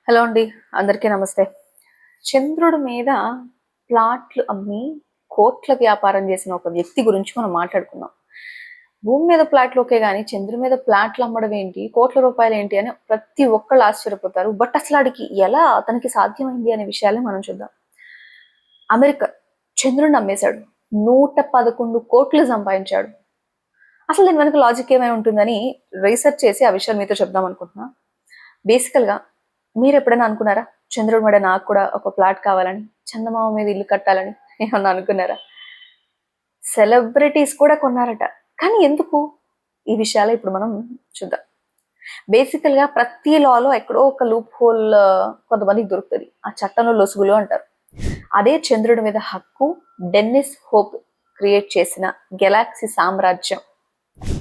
Hello అండి, అందరికీ నమస్తే. చంద్రుడి మీద ప్లాట్లు అమ్మి కోట్ల వ్యాపారం చేసిన ఒక వ్యక్తి గురించి మనం మాట్లాడుకుందాం. భూమి మీద ప్లాట్లు ఓకే కానీ చంద్రుడి మీద ప్లాట్లు అమ్మడం ఏంటి, కోట్ల రూపాయలు ఏంటి అని ప్రతి ఒక్కళ్ళు ఆశ్చర్యపోతారు. బట్ అసలు అతనికి సాధ్యమైంది అనే విషయాలే మనం చూద్దాం. అమెరికా చంద్రుడిని అమ్మేశాడు, 111 కోట్లు సంపాదించాడు. అసలు దీని వెనక లాజిక్ ఏమై ఉంటుందని రీసెర్చ్ చేసి ఆ విషయాలు మీతో చెప్దాం అనుకుంటున్నా. బేసికల్గా మీరు ఎప్పుడైనా అనుకున్నారా చంద్రుడి మీద నాకు కూడా ఒక ప్లాట్ కావాలని, చందమామ మీద ఇల్లు కట్టాలని ఏమన్నా అనుకున్నారా? సెలబ్రిటీస్ కూడా కొన్నారట. కానీ ఎందుకు? ఈ విషయాలు ఇప్పుడు మనం చూద్దాం. బేసికల్ గా ప్రతి లాలో ఎక్కడో ఒక లూప్ హోల్ కొంతమందికి దొరుకుతుంది. ఆ చట్టంలో లొసుగులు అంటారు. అదే చంద్రుడి మీద హక్కు డెన్నిస్ హోప్ క్రియేట్ చేసిన గెలాక్సీ సామ్రాజ్యం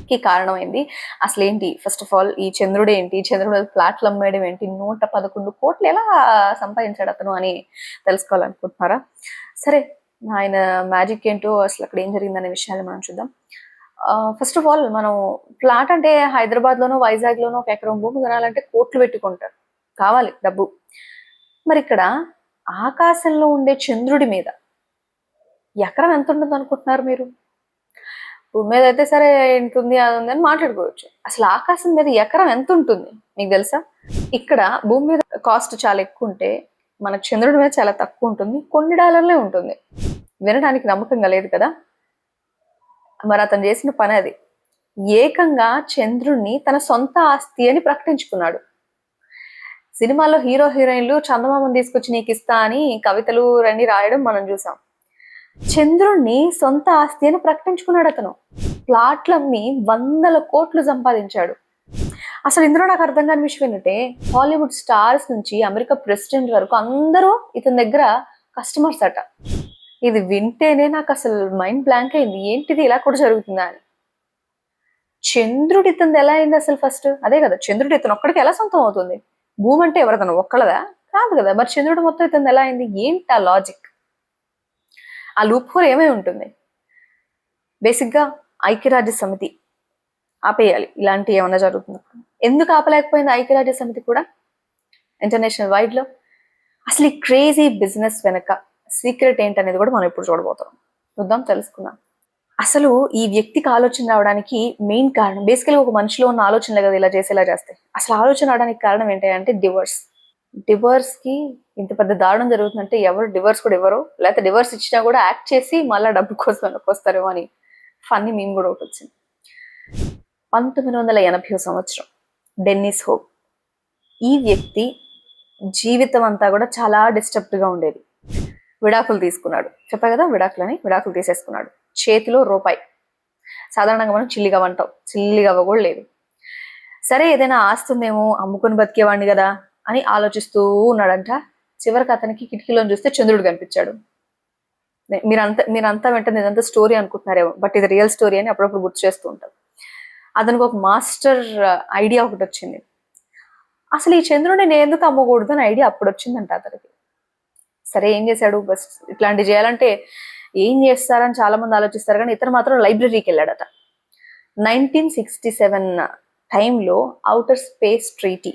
కి కారణమైంది. అసలు ఏంటి, ఫస్ట్ ఆఫ్ ఆల్ ఈ చంద్రుడు ఏంటి, చంద్రుడు ఫ్లాట్లు అమ్మేయడం ఏంటి, 111 కోట్లు ఎలా సంపాదించాడు అతను అని తెలుసుకోవాలనుకుంటున్నారా? సరే, ఆయన మ్యాజిక్ ఏంటో, అసలు అక్కడ ఏం జరిగిందనే విషయాన్ని మనం చూద్దాం. ఫస్ట్ ఆఫ్ ఆల్ మనం ఫ్లాట్ అంటే హైదరాబాద్ లోనో వైజాగ్ లోనో ఒక ఎకరం భూమి కొనాలంటే కోట్లు పెట్టుకుంటారు, కావాలి డబ్బు. మరి ఇక్కడ ఆకాశంలో ఉండే చంద్రుడి మీద ఎకరం ఎంత ఉంటుంది అనుకుంటున్నారు మీరు? భూమి మీద అయితే సరే ఉంటుంది, అది ఉంది అని మాట్లాడుకోవచ్చు. అసలు ఆకాశం మీద ఎకరం ఎంత ఉంటుంది మీకు తెలుసా? ఇక్కడ భూమి మీద కాస్ట్ చాలా ఎక్కువ ఉంటే మనకు చంద్రుడి మీద చాలా తక్కువ ఉంటుంది, కొన్ని డాలర్లే ఉంటుంది. వినడానికి నమ్మకంగా లేదు కదా? మరి అతను చేసిన పని అది. ఏకంగా చంద్రుడిని తన సొంత ఆస్తి అని ప్రకటించుకున్నాడు. సినిమాలో హీరో హీరోయిన్లు చందమామను తీసుకొచ్చి నీకు ఇస్తా అని కవితలు రండి రాయడం మనం చూసాం. చంద్రుణ్ణి సొంత ఆస్తి అని ప్రకటించుకున్నాడు అతను. ప్లాట్లమ్మి 100 కోట్లు సంపాదించాడు. అసలు ఇందులో నాకు అర్థం కాని విషయం ఏంటంటే, హాలీవుడ్ స్టార్స్ నుంచి అమెరికా ప్రెసిడెంట్ వరకు అందరూ ఇతని దగ్గర కస్టమర్స్ అట. ఇది వింటేనే నాకు అసలు మైండ్ బ్లాంక్ అయింది. ఏంటిది ఇలా కూడా జరుగుతుందా అని. చంద్రుడు ఇతను ఎలా అయింది అసలు? ఫస్ట్ అదే కదా, చంద్రుడు ఇతను ఒక్కడికి ఎలా సొంతం అవుతుంది? భూమి అంటే ఎవరితను ఒక్కళ్ళదా? కాదు కదా. మరి చంద్రుడు మొత్తం ఇతను ఎలా అయింది? ఏంటి ఆ లాజిక్? ఆ లూప్ హోల్ ఏమై ఉంటుంది? బేసిక్గా ఐక్యరాజ్య సమితి ఆపేయాలి ఇలాంటి ఏమన్నా జరుగుతుంది. ఎందుకు ఆపలేకపోయింది ఐక్యరాజ్య సమితి కూడా ఇంటర్నేషనల్ వైడ్ లో? అసలు ఈ క్రేజీ బిజినెస్ వెనక సీక్రెట్ ఏంటనేది కూడా మనం ఇప్పుడు చూడబోతున్నాం. చూద్దాం, తెలుసుకుందాం. అసలు ఈ వ్యక్తికి ఆలోచన రావడానికి మెయిన్ కారణం, బేసికల్గా ఒక మనిషిలో ఉన్న ఆలోచనలే కదా ఇలా చేసేలా చేస్తాయి. అసలు ఆలోచన రావడానికి కారణం ఏంటంటే డివోర్స్ కి ఇంత పెద్ద దారుణం జరుగుతుందంటే ఎవరు డివోర్స్ కూడా ఇవ్వరు, లేకపోతే డివోర్స్ ఇచ్చినా కూడా యాక్ట్ చేసి మళ్ళీ డబ్బు కోసం వస్తారేమో అని ఫన్నీ మీమ్ కూడా ఒకటి వచ్చింది. 1980 సంవత్సరం డెన్నిస్ హోప్. ఈ వ్యక్తి జీవితం అంతా కూడా చాలా డిస్టర్బ్డ్ గా ఉండేది. విడాకులు తీసుకున్నాడు, చెప్పా కదా, విడాకులు తీసేసుకున్నాడు. చేతిలో రూపాయి, సాధారణంగా మనం చిల్లిగవ్వ కూడా లేదు. సరే, ఏదైనా ఆస్తుందేమో, అమ్ముకుని బతికేవాడిని కదా అని ఆలోచిస్తూ ఉన్నాడంట. చివరికి అతనికి కిటికీలో చూస్తే చంద్రుడు కనిపించాడు. మీరంతా వెంటనే ఇదంతా స్టోరీ అనుకుంటున్నారేమో, బట్ ఇది రియల్ స్టోరీ అని అప్పుడప్పుడు గుర్తు చేస్తూ ఉంటాం. అతనికి ఒక మాస్టర్ ఐడియా ఒకటి వచ్చింది. అసలు ఈ చంద్రుడిని నేను ఎందుకు అమ్మకూడదు అని ఐడియా అప్పుడు వచ్చిందంట అతనికి. సరే, ఏం చేశాడు? బస్ ఇట్లాంటివి చేయాలంటే ఏం చేస్తారని చాలా మంది ఆలోచిస్తారు, కానీ ఇతను మాత్రం లైబ్రరీకి వెళ్ళాడట. 1967 టైంలో ఔటర్ స్పేస్ ట్రీటీ,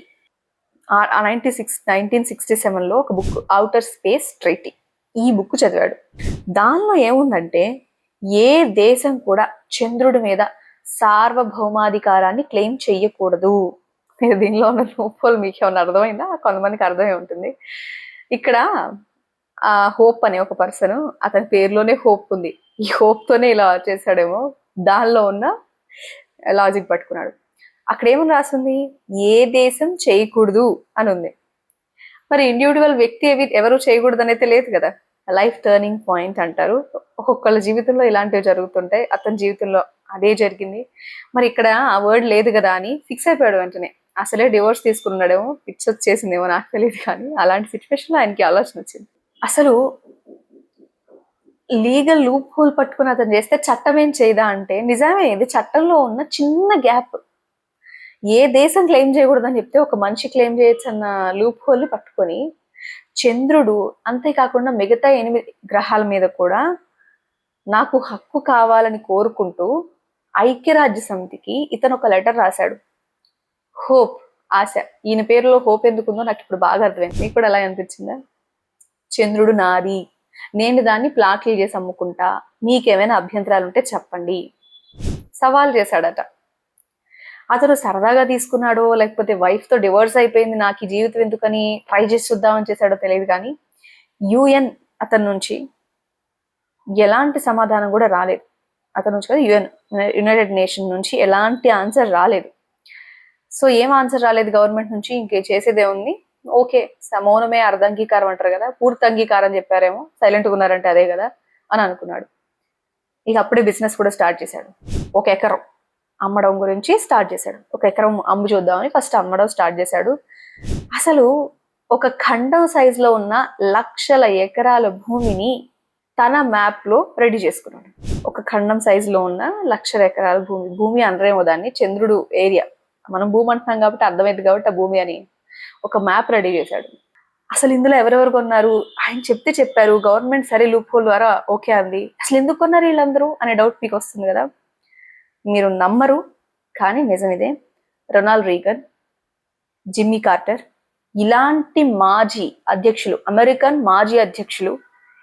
1967లో ఒక బుక్ ఔటర్ స్పేస్ ట్రీటీ, ఈ బుక్ చదివాడు. దానిలో ఏముందంటే, ఏ దేశం కూడా చంద్రుడి మీద సార్వభౌమాధికారాన్ని క్లెయిమ్ చెయ్యకూడదు. దీనిలో ఉన్న లోపాలు మీకు ఏమన్నా అర్థమైందా? కొంతమందికి అర్థమై ఉంటుంది. ఇక్కడ ఆ హోప్ అనే ఒక పర్సన్, అతని పేరులోనే హోప్ ఉంది. ఈ హోప్ తోనే ఇలా చేశాడేమో, దానిలో ఉన్న లాజిక్ పట్టుకున్నాడు. అక్కడ ఏమని రాసింది? ఏ దేశం చేయకూడదు అని ఉంది. మరి ఇండివిజువల్ వ్యక్తి ఎవరు చేయకూడదు అనేది లేదు కదా. లైఫ్ టర్నింగ్ పాయింట్ అంటారు. ఒక్కొక్కళ్ళ జీవితంలో ఇలాంటివి జరుగుతుంటాయి. అతని జీవితంలో అదే జరిగింది. మరి ఇక్కడ ఆ వర్డ్ లేదు కదా అని ఫిక్స్ అయిపోయాడు వెంటనే. అసలే డివోర్స్ తీసుకున్నాడేమో, పిచ్చి వచ్చేసిందేమో, నాకు తెలియదు, కానీ అలాంటి సిచ్యువేషన్ లో ఆయనకి ఆలోచన వచ్చింది. అసలు లీగల్ లూప్ హోల్ పట్టుకుని అతను చేస్తే చట్టం ఏం చేయదా అంటే, నిజమే, ఇది చట్టంలో ఉన్న చిన్న గ్యాప్. ఏ దేశం క్లెయిమ్ చేయకూడదని చెప్తే ఒక మనిషి క్లెయిమ్ చేయొచ్చు అన్న లూప్ హోల్ ని పట్టుకొని చంద్రుడు, అంతేకాకుండా మిగతా 8 గ్రహాల మీద కూడా నాకు హక్కు కావాలని కోరుకుంటూ ఐక్యరాజ్య సమితికి ఇతను ఒక లెటర్ రాశాడు. హోప్ ఆశ. ఈయన పేరులో హోప్ ఎందుకుందో నాకు ఇప్పుడు బాగా అర్థమైంది. మీకు కూడా ఎలా అనిపించిందా? చంద్రుడు నాది, నేను దాన్ని ప్లాట్లు చేసి అమ్ముకుంటా, మీకేమైనా అభ్యంతరాలు ఉంటే చెప్పండి సవాల్ చేశాడట. అతను సరదాగా తీసుకున్నాడో లేకపోతే వైఫ్తో డివోర్స్ అయిపోయింది నాకు ఈ జీవితం ఎందుకని ట్రై చేసి చూద్దామని చేశాడో తెలియదు, కానీ యుఎన్ అతని నుంచి ఎలాంటి సమాధానం కూడా రాలేదు. అతని నుంచి కదా, యునైటెడ్ నేషన్ నుంచి ఎలాంటి ఆన్సర్ రాలేదు. సో ఏం ఆన్సర్ రాలేదు గవర్నమెంట్ నుంచి, ఇంకే చేసేదే ఉంది, ఓకే మౌనమే అర్ధంగీకారం అంటారు కదా, పూర్తి అంగీకారం చెప్పారేమో, సైలెంట్గా ఉన్నారంటే అదే కదా అని అనుకున్నాడు. ఇక అప్పుడే బిజినెస్ కూడా స్టార్ట్ చేశాడు. 1 ఎకరం అమ్మడం గురించి స్టార్ట్ చేశాడు. 1 ఎకరం అమ్ము చూద్దామని ఫస్ట్ అమ్మడం స్టార్ట్ చేశాడు. అసలు ఒక ఖండం సైజులో ఉన్న లక్షల ఎకరాల భూమిని తన మ్యాప్ లో రెడీ చేసుకున్నాడు. ఒక ఖండం సైజులో ఉన్న లక్షల ఎకరాల భూమి అనరేమో దాన్ని, చంద్రుడు ఏరియా, మనం భూమి అంటున్నాం కాబట్టి అర్థమైంది కాబట్టి ఆ భూమి అని ఒక మ్యాప్ రెడీ చేశాడు. అసలు ఇందులో ఎవరెవరు కొన్నారు, ఆయన చెప్తే చెప్పారు, గవర్నమెంట్ సరే లూప్ హోల్ ద్వారా ఓకే అంది, అసలు ఎందుకు కొన్నారు వీళ్ళందరూ అనే డౌట్ మీకు వస్తుంది కదా. మీరు నమ్మరు కానీ నిజం ఇదే. రొనాల్డ్ రీగన్, జిమ్మీ కార్టర్ ఇలాంటి మాజీ అధ్యక్షులు, అమెరికన్ మాజీ అధ్యక్షులు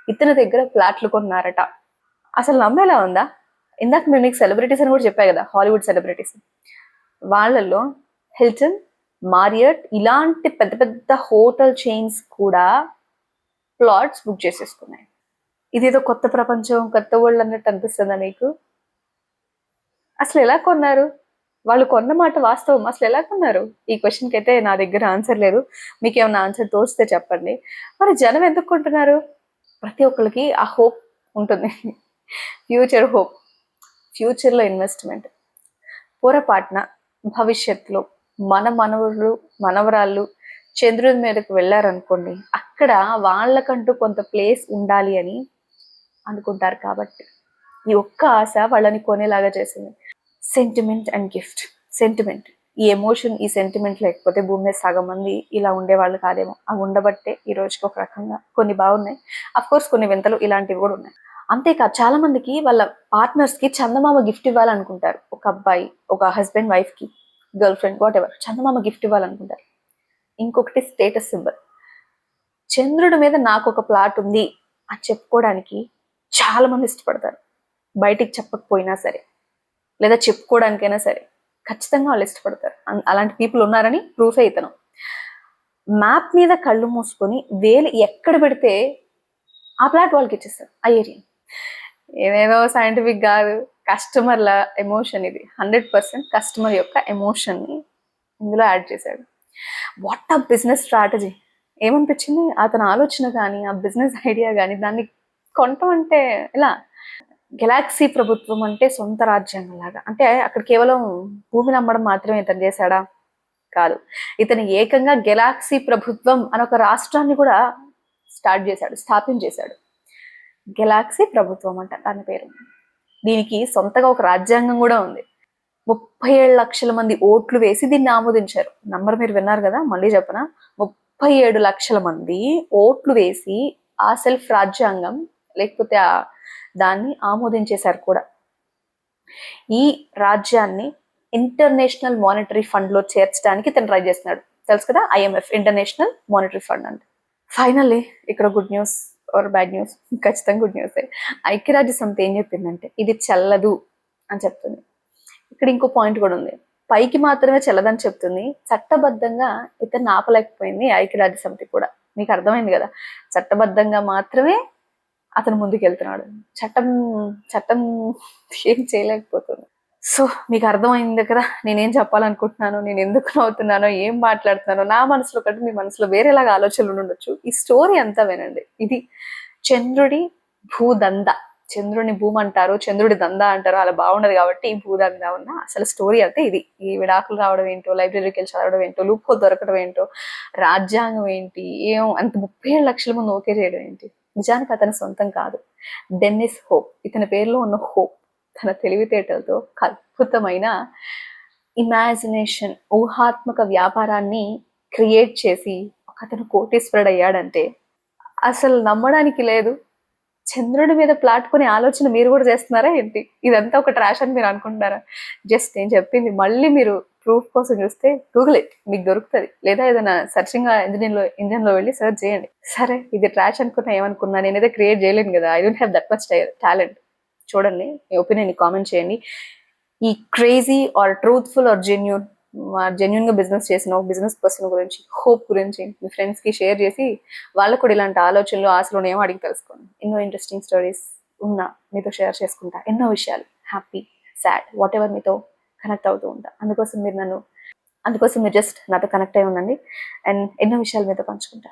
ఇతని దగ్గర ఫ్లాట్లు కొన్నారట. అసలు నమ్మేలా ఉందా? ఇందాక మేము నీకు సెలబ్రిటీస్ అని కూడా చెప్పాయి కదా, హాలీవుడ్ సెలబ్రిటీస్, వాళ్ళల్లో హిల్టన్, మారియట్ ఇలాంటి పెద్ద పెద్ద హోటల్ చైన్స్ కూడా ప్లాట్స్ బుక్ చేసేసుకున్నాయి. ఇదేదో కొత్త ప్రపంచం, కొత్త వరల్డ్ అన్నట్టు అనిపిస్తుందా మీకు? అసలు ఎలా కొన్నారు? వాళ్ళు కొన్న మాట వాస్తవం, అసలు ఎలా కొన్నారు? ఈ క్వశ్చన్కి అయితే నా దగ్గర ఆన్సర్ లేదు. మీకు ఏమైనా ఆన్సర్ తోస్తే చెప్పండి. మరి జనం ఎందుకు కొంటున్నారు? ప్రతి ఒక్కరికి ఆ హోప్ ఉంటుంది, ఫ్యూచర్ హోప్, ఫ్యూచర్లో ఇన్వెస్ట్మెంట్. పొరపాటున భవిష్యత్తులో మన మనవరాళ్ళు చంద్రుడి మీదకు వెళ్ళారనుకోండి, అక్కడ వాళ్ళకంటూ కొంత ప్లేస్ ఉండాలి అని అనుకుంటారు. కాబట్టి ఈ ఒక్క ఆశ వాళ్ళని కొనేలాగా చేసింది. Sentiment and gift. సెంటిమెంట్, ఈ ఎమోషన్, ఈ సెంటిమెంట్ లేకపోతే భూమి మీద సగం మంది ఇలా ఉండేవాళ్ళు కాదేమో. అవి ఉండబట్టే ఈ రోజుకి ఒక రకంగా కొన్ని బాగున్నాయి. అఫ్కోర్స్ కొన్ని వింతలు ఇలాంటివి కూడా ఉన్నాయి. అంతేకాదు చాలా మందికి వాళ్ళ పార్ట్నర్స్కి చందమామ గిఫ్ట్ ఇవ్వాలనుకుంటారు. ఒక అబ్బాయి ఒక హస్బెండ్ వైఫ్కి, గర్ల్ ఫ్రెండ్, వాట్ ఎవర్, చందమామ గిఫ్ట్ ఇవ్వాలనుకుంటారు. ఇంకొకటి స్టేటస్ సింబల్. చంద్రుడి మీద నాకు ఒక ప్లాట్ ఉంది అని చెప్పుకోవడానికి చాలా మంది ఇష్టపడతారు. బయటికి చెప్పకపోయినా సరే, లేదా చెప్పుకోవడానికైనా సరే ఖచ్చితంగా వాళ్ళు ఇష్టపడతారు. అలాంటి పీపుల్ ఉన్నారని ప్రూఫే ఇతను. మ్యాప్ మీద కళ్ళు మూసుకొని వేలు ఎక్కడ పెడితే ఆ ప్లాట్ వాళ్ళకి ఇచ్చేస్తారు, ఆ ఏరియా. ఏదేదో సైంటిఫిక్ కాదు, కస్టమర్ల ఎమోషన్ ఇది. 100% కస్టమర్ యొక్క ఎమోషన్ని ఇందులో యాడ్ చేశాడు. వాట్ ఆ బిజినెస్ స్ట్రాటజీ! ఏమనిపించింది అతని ఆలోచన కానీ, ఆ బిజినెస్ ఐడియా కానీ, దాన్ని కొనటం అంటే ఇలా. గెలాక్సీ ప్రభుత్వం అంటే సొంత రాజ్యాంగం లాగా. అంటే అక్కడ కేవలం భూమిని అమ్మడం మాత్రమే ఇతను చేశాడా? కాదు, ఇతను ఏకంగా గెలాక్సీ ప్రభుత్వం అని ఒక రాష్ట్రాన్ని కూడా స్థాపించేశాడు. గెలాక్సీ ప్రభుత్వం అంట దాని పేరు. దీనికి సొంతగా ఒక రాజ్యాంగం కూడా ఉంది. 37 లక్షల మంది ఓట్లు వేసి దీన్ని ఆమోదించారు. నంబర్ మీరు విన్నారు కదా, మళ్ళీ చెప్పనా, 37 లక్షల మంది ఓట్లు వేసి ఆ సెల్ఫ్ రాజ్యాంగం లేకపోతే దాన్ని ఆమోదించేశారు కూడా. ఈ రాజ్యాన్ని ఇంటర్నేషనల్ మానిటరీ ఫండ్ లో చేర్చడానికి తను ట్రై చేస్తున్నాడు. తెలుసు కదా, IMF, ఇంటర్నేషనల్ మానిటరీ ఫండ్ అంటే. ఫైనల్లీ ఇక్కడ good news or bad news, ఖచ్చితంగా గుడ్ న్యూసే. ఐక్యరాజ్య సమితి ఏం చెప్పిందంటే ఇది చెల్లదు అని చెప్తుంది. ఇక్కడ ఇంకో పాయింట్ కూడా ఉంది. పైకి మాత్రమే చెల్లదని చెప్తుంది, చట్టబద్ధంగా ఇతన్ని ఆపలేకపోయింది ఐక్యరాజ్య సమితి కూడా. మీకు అర్థమైంది కదా, చట్టబద్ధంగా మాత్రమే అతను ముందుకు వెళ్తున్నాడు, చట్టం ఏం చేయలేకపోతుంది. సో మీకు అర్థమైంది కదా నేనేం చెప్పాలనుకుంటున్నాను, నేను ఎందుకు నవ్వుతున్నానో, ఏం మాట్లాడుతున్నానో. నా మనసులో కంటే మీ మనసులో వేరేలాగా ఆలోచనలు ఉండొచ్చు. ఈ స్టోరీ అంతా వినండి. ఇది చంద్రుడి భూదంద. చంద్రుడిని భూమి అంటారు, చంద్రుడి దంద అంటారు, అలా బాగుండదు కాబట్టి ఈ భూదంద ఉన్న అసలు స్టోరీ అంటే ఇది. ఈ విడాకులు రావడం ఏంటో, లైబ్రరీకి వెళ్ళి చదవడం ఏంటో, లూప్ హోల్ దొరకడం ఏంటో, రాజ్యాంగం ఏంటి, ఏం అంత 37 లక్షల మంది ఓకే చేయడం ఏంటి. నిజానికి అతని సొంతం కాదు, డెన్నిస్ హోప్. ఇతని పేరులో ఉన్న హోప్ తన తెలివితేటలతో అద్భుతమైన ఇమాజినేషన్, ఊహాత్మక వ్యాపారాన్ని క్రియేట్ చేసి అతను కోటీశ్వరుడు అయ్యాడంటే అసలు నమ్మడానికి లేదు. చంద్రుడి మీద ప్లాట్ కొని ఆలోచన మీరు కూడా చేస్తున్నారా ఏంటి? ఇదంతా ఒక ట్రాష్ అని మీరు అనుకుంటున్నారా? జస్ట్ నేను చెప్పింది మళ్ళీ మీరు ప్రూఫ్ కోసం చూస్తే గూగుల్ ఇట్, మీకు దొరుకుతుంది. లేదా ఏదైనా సర్చింగ్ ఇంజన్ లో వెళ్ళి సెర్చ్ చేయండి. సరే ఇది ట్రాష్ అనుకున్నా ఏమనుకున్నా, నేనైతే క్రియేట్ చేయలేను కదా, I don't have that much talent. చూడండి, మీ ఒపీనియన్ కామెంట్ చేయండి. ఈ crazy or truthful or genuine గా బిజినెస్ చేసిన బిజినెస్ పర్సన్ గురించి, హోప్ గురించి మీ ఫ్రెండ్స్ కి షేర్ చేసి వాళ్ళకు కూడా ఇలాంటి ఆలోచనలు ఆశలు ఏమో అడిగి తెలుసుకోండి. ఎన్నో ఇంట్రెస్టింగ్ స్టోరీస్ ఉన్నా మీతో షేర్ చేసుకుంటా. ఎన్నో విషయాలు, హ్యాపీ, సాడ్, వాట్ ఎవర్ మీతో కనెక్ట్ అవుతూ ఉంటా. అందుకోసం మీరు జస్ట్ నాతో కనెక్ట్ అయి ఉండండి అండ్ ఎన్నో విషయాలు మీతో పంచుకుంటా.